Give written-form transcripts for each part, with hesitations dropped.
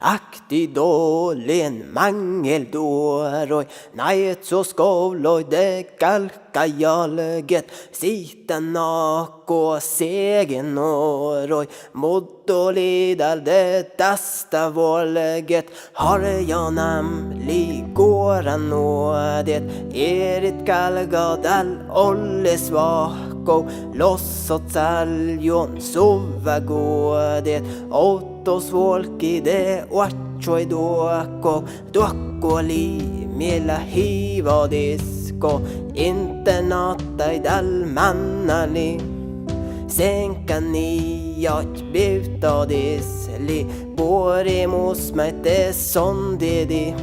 Akti dålen mangeldåroj, naitso skovloj de kalkajalget, sitten nako segen oroj, moddolidal de tästä volget, harjanam ligåran nådet, erit kalgadal olles vahko, lossot saljon suvagodet, Ottos volki de oatsoi duokko liimillä hiivodisko, internattai dal mannali, senkani jat butadisli, boremus meite sondidi,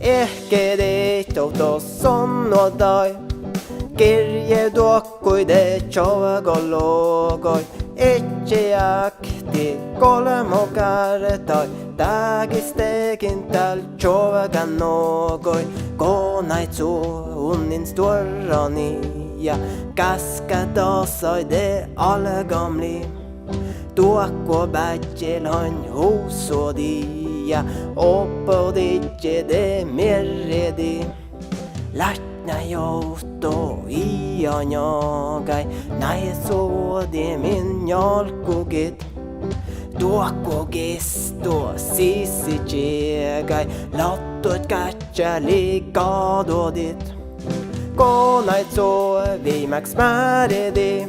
ehkä de totos sonnodai, kirje duokkoi de chavagologoi, Etjeakti kolmokartoi, tagistekin tal chovagan nogoi, konaitsu unnin storrani ja kaskadasoi de algamli. Tuokko bätjelhan husodi ja oppoditje de merredi. Lähtnä jouto ianjagai, naisodi min jalkugit. Tuokko gesto sisitjegai, lattot katjali kadodit. Konaitso viimäks määredi,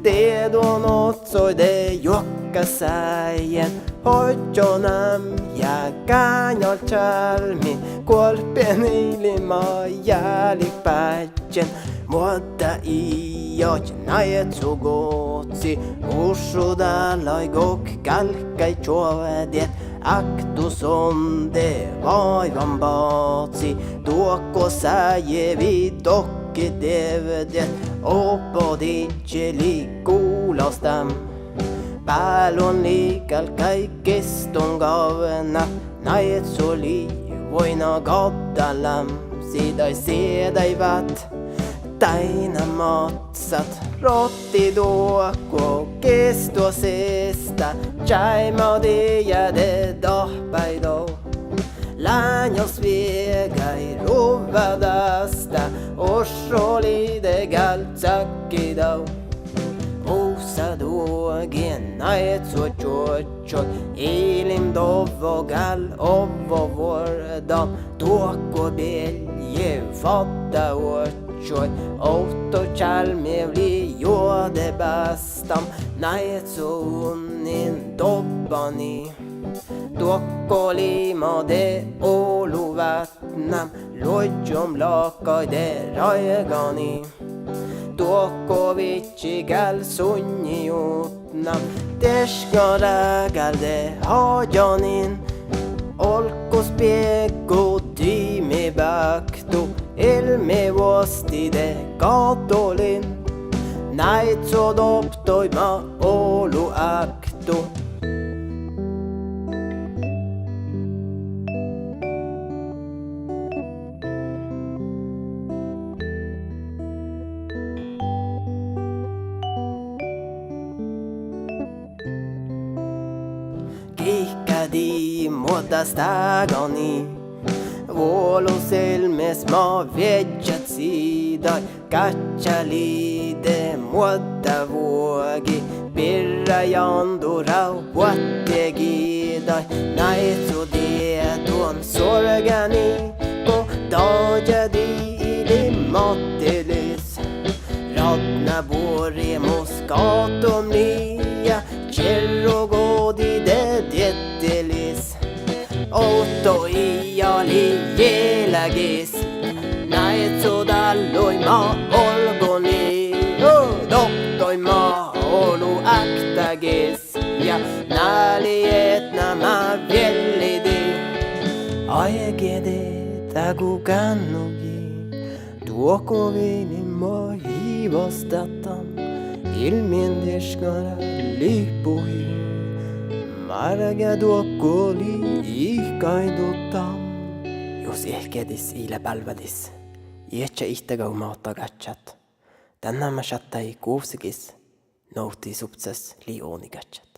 teedon otsoi de jokkasäien. Hoidjonam ja käännjal tjälmi, kuolpen ilma jäljipätjen. Mutta iot näet sugotsi, usudalai gok kalkai tjovedet. Aktus on de vaivan baatsi, tuokko säjevi tokki devedet. Opoditjeli kuulostam. Pälon liikal kaikiston gavna, näet soli voina gaddalam, sidai sedaivat, taina matsat, rotti duokko, kesto sesta, tjaimadi jäde dahpäidou. Länjos viegai ruvadasta, ossoli de galtsakkidau. Osadogen naitso tjotjot, ilim dovogal ovovordan, tuokko belje fatta otjot, otto chalmevli jode bastam, naitso unnin dobbani. Tuokko limade oluvatnam, lojom lakai de raegani. Tuokko vitsigal sunniutnam, teskaragal de hajanin. Olkos piekko tiimi baktu, ilmi vosti de katolin. Naitso doptoima olu aktu. Kikkadi muodastagani, vuolus ilmes ma viedjat sidai, katsali de muodda vuogi, pirra jandurau vuottegidai, naitsu dietun sorgani, ko dajadi ilimatilis, radna boremus katumlia, Cherrogodi de diettelis, otto iali jelagis, naitso dalloima olgoni, doktoima olu aktagis, ja naliet nama viellidi. Aegede tagu kannugi, tuoko viinimmo hiivostatan, ilmien deskara liippuhi, marga tuokkoli ihkaidutam. Jos ehkedis iile pälvädis, ietsä ihtega umautta katsat, tänään mä chattai kuusikis, nouti suptsas lioni katsat.